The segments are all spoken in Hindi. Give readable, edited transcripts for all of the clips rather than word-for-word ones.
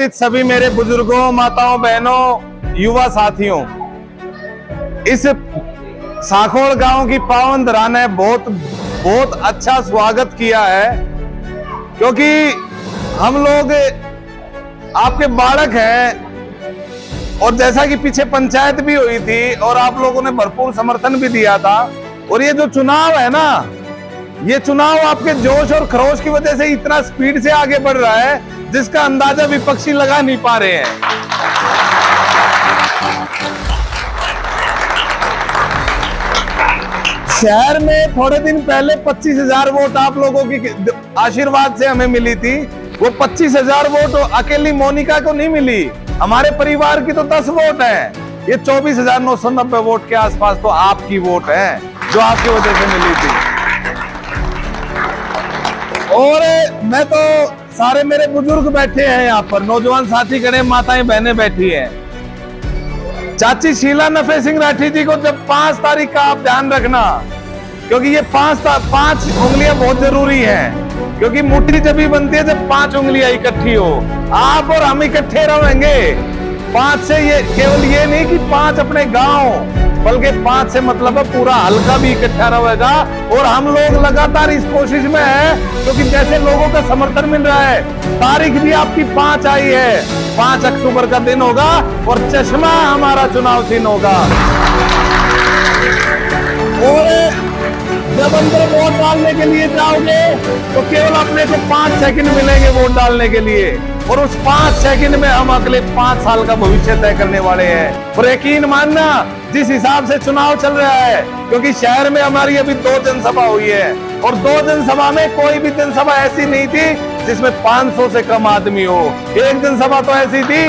सभी मेरे बुजुर्गों, माताओं, बहनों, युवा साथियों, इस साखोड़ गांव की पावन धरा ने बहुत अच्छा स्वागत किया है, क्योंकि हम लोग आपके बालक हैं और जैसा कि पीछे पंचायत भी हुई थी और आप लोगों ने भरपूर समर्थन भी दिया था। और ये जो चुनाव है ना, ये चुनाव आपके जोश और खरोश की वजह से इतना स्पीड से आगे बढ़ रहा है जिसका अंदाजा विपक्षी लगा नहीं पा रहे हैं। शहर में थोड़े दिन पहले 25,000 वोट आप लोगों की आशीर्वाद से हमें मिली थी। वो 25,000 वोट अकेली मोनिका को नहीं मिली, हमारे परिवार की तो 10 वोट है। ये 24,990 वोट के आसपास तो आपकी वोट है जो आपकी वजह से मिली थी। और मैं तो सारे मेरे बुजुर्ग बैठे हैं यहाँ पर, नौजवान साथी खड़े, माताएं बहनें बैठी हैं। चाची शीला नफे सिंह राठी जी को जब 5 तारीख का आप ध्यान रखना, क्योंकि ये 5 उंगलियां बहुत जरूरी हैं, क्योंकि मुट्ठी जब भी बनती है जब 5 उंगलियां इकट्ठी हो। आप और हम इकट्ठे रहेंगे 5 से, ये केवल ये नहीं कि 5 अपने गांव, बल्कि 5 से मतलब है पूरा हल्का भी इकट्ठा रहेगा। और हम लोग लगातार इस कोशिश में है, क्योंकि जैसे लोगों का समर्थन मिल रहा है, तारीख भी आपकी 5 आई है, 5 अक्टूबर का दिन होगा और चश्मा हमारा चुनाव चिन्ह होगा। और जब अंदर वोट डालने के लिए जाओगे तो केवल अपने को 5 सेकंड मिलेंगे वोट डालने के लिए, और उस 5 सेकंड में हम अगले 5 साल का भविष्य तय करने वाले हैं। और यकीन मानना, जिस हिसाब से चुनाव चल रहा है, क्योंकि शहर में हमारी अभी 2 जनसभा हुई है और 2 जनसभा में कोई भी जनसभा ऐसी नहीं थी जिसमें 500 से कम आदमी हो। एक जनसभा तो ऐसी थी,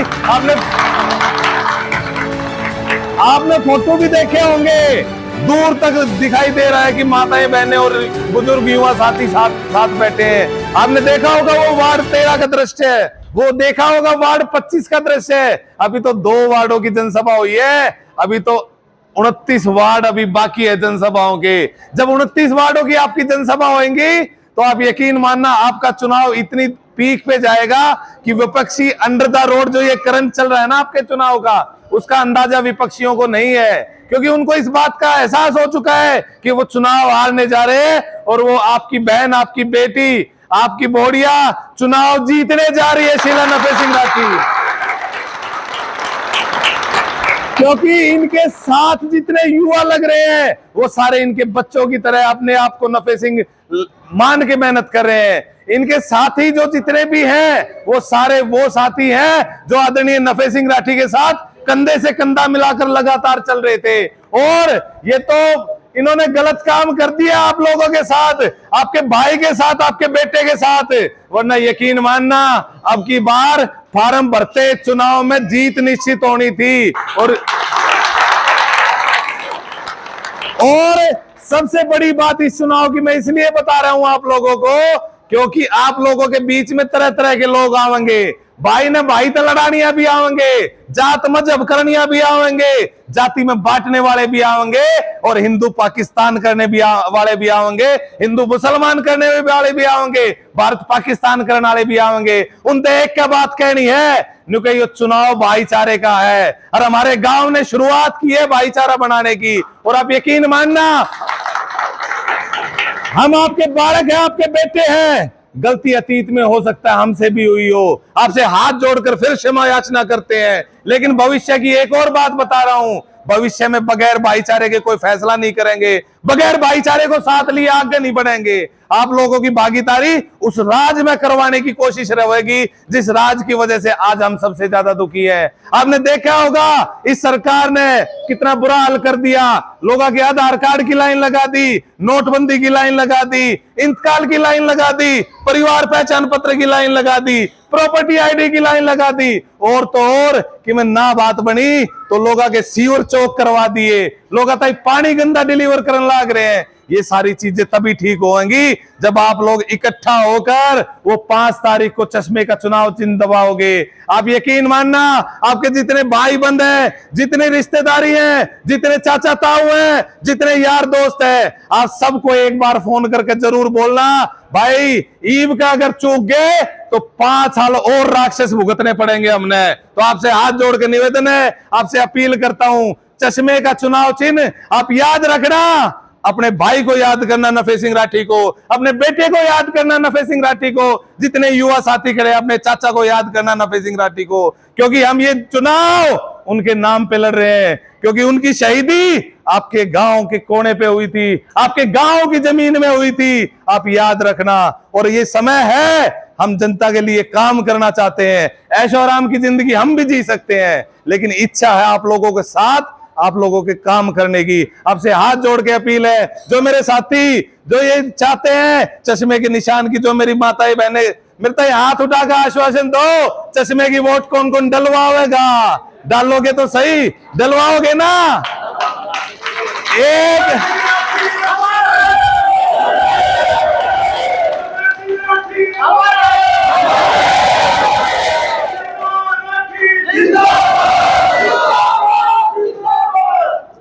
आपने फोटो भी देखे होंगे, दूर तक दिखाई दे रहा है कि माताएं बहनें और बुजुर्ग युवा साथी साथ बैठे हैं। आपने देखा होगा वो वार्ड 13 का दृश्य है, वो देखा होगा वार्ड 25 का दृश्य है। अभी तो 2 वार्डों की जनसभा हुई है, अभी तो 29 वार्ड अभी बाकी है जनसभाओं के। जब 29 वार्डों की आपकी जनसभा होंगी तो आप यकीन मानना आपका चुनाव इतनी पीक पे जाएगा कि विपक्षी अंडर द रोड जो ये करंट चल रहा है ना आपके चुनाव का, उसका अंदाजा विपक्षियों को नहीं है, क्योंकि उनको इस बात का एहसास हो चुका है कि वो चुनाव हारने जा रहे हैं और वो आपकी बहन, आपकी बेटी, आपकी बोड़िया चुनाव जीतने जा रही है, शीला नफे सिंह राठी। क्योंकि इनके साथ जितने युवा लग रहे हैं वो सारे इनके बच्चों की तरह अपने आप को नफे सिंह मान के मेहनत कर रहे हैं। इनके साथी जो जितने भी हैं वो सारे वो साथी हैं जो आदरणीय नफे सिंह राठी के साथ कंधे से कंधा मिलाकर लगातार चल रहे थे। और ये तो इन्होंने गलत काम कर दिया आप लोगों के साथ, आपके भाई के साथ, आपके बेटे के साथ। वरना यकीन मानना अब की बार फार्म भरते चुनाव में जीत निश्चित होनी थी। और सबसे बड़ी बात इस चुनाव की मैं इसलिए बता रहा हूं आप लोगों को, क्योंकि आप लोगों के बीच में तरह तरह के लोग आवेंगे। भाई ने भाई तो लड़ानियां भी आवेंगे, जात मजहब करनिया भी आवेंगे, जाति में बांटने वाले भी आवेंगे, और हिंदू पाकिस्तान करने वाले भी आवेंगे, हिंदू मुसलमान करने वाले भी आवेंगे, भारत पाकिस्तान करने वाले भी आवेंगे। उन एक क्या बात कहनी है, क्योंकि ये चुनाव भाईचारे का है और हमारे गांव ने शुरुआत की है भाईचारा बनाने की। और आप यकीन मानना, हम आपके बालक हैं, आपके बेटे हैं, गलती अतीत में हो सकता है हमसे भी हुई हो, आपसे हाथ जोड़कर फिर क्षमा याचना करते हैं। लेकिन भविष्य की एक और बात बता रहा हूं, भविष्य में बगैर भाईचारे के कोई फैसला नहीं करेंगे, बगैर भाईचारे को साथ लिए आगे नहीं बढ़ेंगे। आप लोगों की भागीदारी उस राज में करवाने की कोशिश रहेगी जिस राज की वजह से आज हम सबसे ज्यादा दुखी है। आपने देखा होगा इस सरकार ने कितना बुरा हाल कर दिया, लोगों के आधार कार्ड की लाइन लगा दी, नोटबंदी की लाइन लगा दी, इंतकाल की लाइन लगा दी, परिवार पहचान पत्र की लाइन लगा दी, प्रॉपर्टी आईडी की लाइन लगा दी, और तो और कि मैं ना बात बनी तो लोगों के सीवर चौक करवा दिए, लोग पानी गंदा डिलीवर करने लग रहे हैं। ये सारी चीजें तभी ठीक होंगी जब आप लोग इकट्ठा होकर वो 5 तारीख को चश्मे का चुनाव चिन्ह दबाओगे। आप यकीन मानना, आपके जितने भाई बंद हैं, जितने रिश्तेदारी हैं, जितने चाचा ताऊ हैं, जितने यार दोस्त हैं, आप सबको एक बार फोन करके जरूर बोलना, भाई ईब का अगर चूक गए तो 5 साल और राक्षस भुगतने पड़ेंगे हमने। तो आपसे हाथ जोड़ के निवेदन है, आपसे अपील करता हूं, चश्मे का चुनाव चिन्ह आप याद रखना। अपने भाई को याद करना, नफे सिंह राठी को, अपने बेटे को याद करना, नफे सिंह राठी को, जितने युवा साथी खड़े अपने चाचा को याद करना, नफे सिंह राठी को, क्योंकि हम ये चुनाव उनके नाम पे लड़ रहे हैं, क्योंकि उनकी शहीदी आपके गांव के कोने पे हुई थी, आपके गांव की जमीन में हुई थी। आप याद रखना। और ये समय है, हम जनता के लिए काम करना चाहते हैं। ऐशो आराम की जिंदगी हम भी जी सकते हैं, लेकिन इच्छा है आप लोगों के साथ, आप लोगों के काम करने की। आपसे हाथ जोड़ के अपील है, जो मेरे साथी जो ये चाहते हैं चश्मे के निशान की, जो मेरी माताएं बहनें, मेरे हाथ उठाकर आश्वासन दो, चश्मे की वोट कौन कौन डलवाएगा? डालोगे तो सही, डलवाओगे ना? एक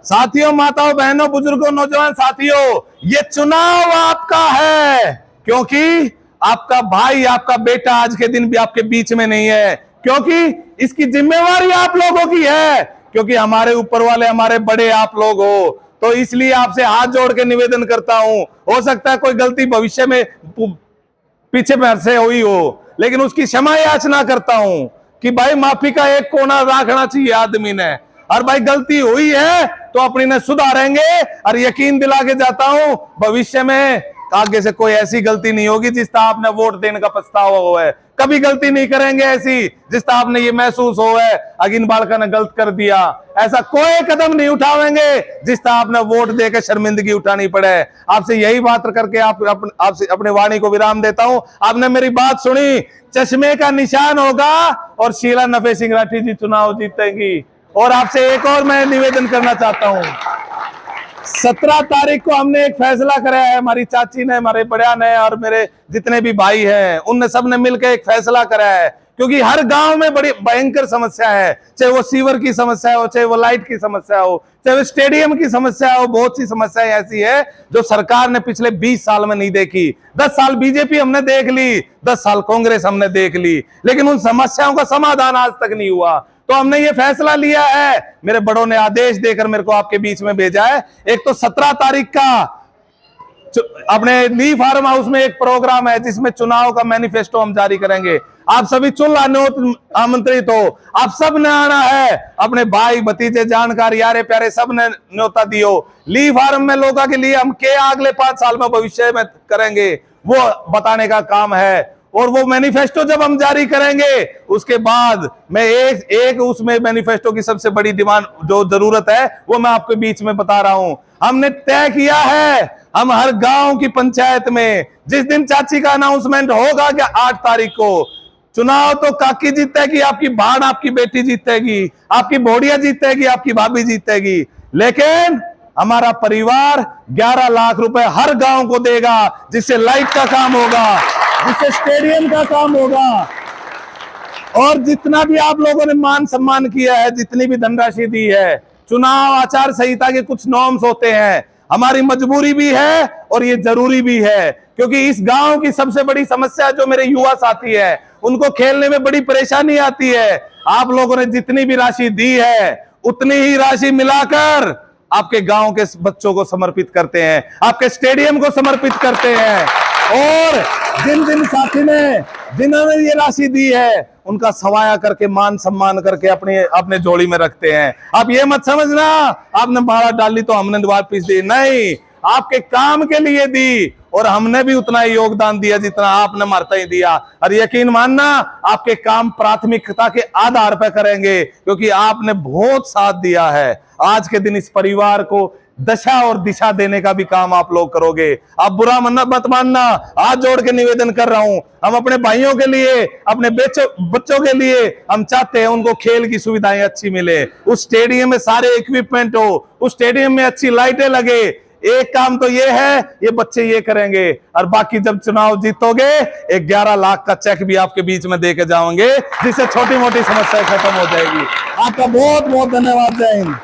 साथियों, माताओं, बहनों, बुजुर्गों, नौजवान साथियों, ये चुनाव आपका है, क्योंकि आपका भाई, आपका बेटा आज के दिन भी आपके बीच में नहीं है, क्योंकि इसकी जिम्मेवारी आप लोगों की है, क्योंकि हमारे ऊपर वाले हमारे बड़े आप लोग हो। तो इसलिए आपसे हाथ जोड़ के निवेदन करता हूं, हो सकता है कोई गलती भविष्य में पीछे से हुई हो, लेकिन उसकी क्षमा याचना करता हूं कि भाई माफी का एक कोना रखना चाहिए आदमी ने। और भाई गलती हुई है तो अपनी ने सुधारेंगे, और यकीन दिला के जाता हूं भविष्य में आगे से कोई ऐसी गलती नहीं होगी जिस तरह आपने वोट देने का पछतावा हुआ है। कभी गलती नहीं करेंगे ऐसी जिस तरह आपने ये महसूस हो है अगिन बालका ने गलत कर दिया। ऐसा कोई कदम नहीं उठाएंगे जिस तरह आपने वोट देकर शर्मिंदगी उठानी पड़े। आपसे यही बात करके आपसे अपने वाणी को विराम देता हूं। आपने मेरी बात सुनी, चश्मे का निशान होगा और शीला नफे सिंह राठी जी चुनाव जीतेंगी। और आपसे एक और मैं निवेदन करना चाहता हूं, 17 तारीख को हमने एक फैसला कराया है, हमारी चाची ने, हमारे बड़िया ने और मेरे जितने भी भाई हैं उनने सबने मिलकर एक फैसला कराया है, क्योंकि हर गांव में बड़ी भयंकर समस्या है, चाहे वो सीवर की समस्या हो, चाहे वो लाइट की समस्या हो, चाहे वो स्टेडियम की समस्या हो। बहुत सी समस्याएं ऐसी है जो सरकार ने पिछले 20 साल में नहीं देखी। 10 साल बीजेपी हमने देख ली, 10 साल कांग्रेस हमने देख ली, लेकिन उन समस्याओं का समाधान आज तक नहीं हुआ। तो हमने ये फैसला लिया है, मेरे बड़ों ने आदेश देकर मेरे को आपके बीच में भेजा है। एक तो 17 तारीख का अपने ली फार्म हाउस में एक प्रोग्राम है जिसमें चुनाव का मैनिफेस्टो हम जारी करेंगे। आप सभी चुन आमंत्रित हो, आप सब ने आना है, अपने भाई भतीजे जानकार यारे प्यारे सब ने न्योता दियो। ली फार्म में लोगों के लिए हम क्या अगले 5 साल में भविष्य में करेंगे वो बताने का काम है। और वो मैनिफेस्टो जब हम जारी करेंगे उसके बाद मैं एक उसमें मैनिफेस्टो की सबसे बड़ी डिमांड जो जरूरत है वो मैं आपके बीच में बता रहा हूं। हमने तय किया है, हम हर गांव की पंचायत में जिस दिन चाची का अनाउंसमेंट होगा कि 8 तारीख को चुनाव तो काकी जीतेगी, आपकी भाण आपकी बेटी जीतेगी, आपकी भोड़िया जीतेगी, आपकी भाभी जीतेगी, लेकिन हमारा परिवार 11 लाख रुपए हर गांव को देगा, जिससे लाइट का काम होगा, जिससे स्टेडियम का काम होगा। और जितना भी आप लोगों ने मान सम्मान किया है, जितनी भी धनराशि दी है, चुनाव आचार संहिता के कुछ नॉर्म्स होते हैं, हमारी मजबूरी भी है और ये जरूरी भी है, क्योंकि इस गांव की सबसे बड़ी समस्या जो मेरे युवा साथी है उनको खेलने में बड़ी परेशानी आती है। आप लोगों ने जितनी भी राशि दी है उतनी ही राशि मिलाकर आपके गांव के बच्चों को समर्पित करते हैं, आपके स्टेडियम को समर्पित करते हैं। और जिन साथी ने जिन्होंने ये राशि दी है उनका सवाया करके मान सम्मान करके अपने झोली में रखते हैं। आप ये मत समझना आपने भाड़ा डाली तो हमने वापिस दी, नहीं, आपके काम के लिए दी और हमने भी उतना ही योगदान दिया जितना आपने मारता ही दिया। और यकीन मानना आपके काम प्राथमिकता के आधार पर करेंगे, क्योंकि आपने बहुत साथ दिया है। आज के दिन इस परिवार को दशा और दिशा देने का भी काम आप लोग करोगे। आप बुरा मत मानना, हाथ जोड़ के निवेदन कर रहा हूं। हम अपने भाइयों के लिए, अपने बच्चों के लिए हम चाहते हैं उनको खेल की सुविधाएं अच्छी मिले, उस स्टेडियम में सारे इक्विपमेंट हो, उस स्टेडियम में अच्छी लाइटें लगे, एक काम तो ये है, ये बच्चे ये करेंगे, और बाकी जब चुनाव जीतोगे 11 लाख का चेक भी आपके बीच में देके जाओगे, जिससे छोटी मोटी समस्या खत्म हो जाएगी। आपका बहुत बहुत धन्यवाद। जय हिंद।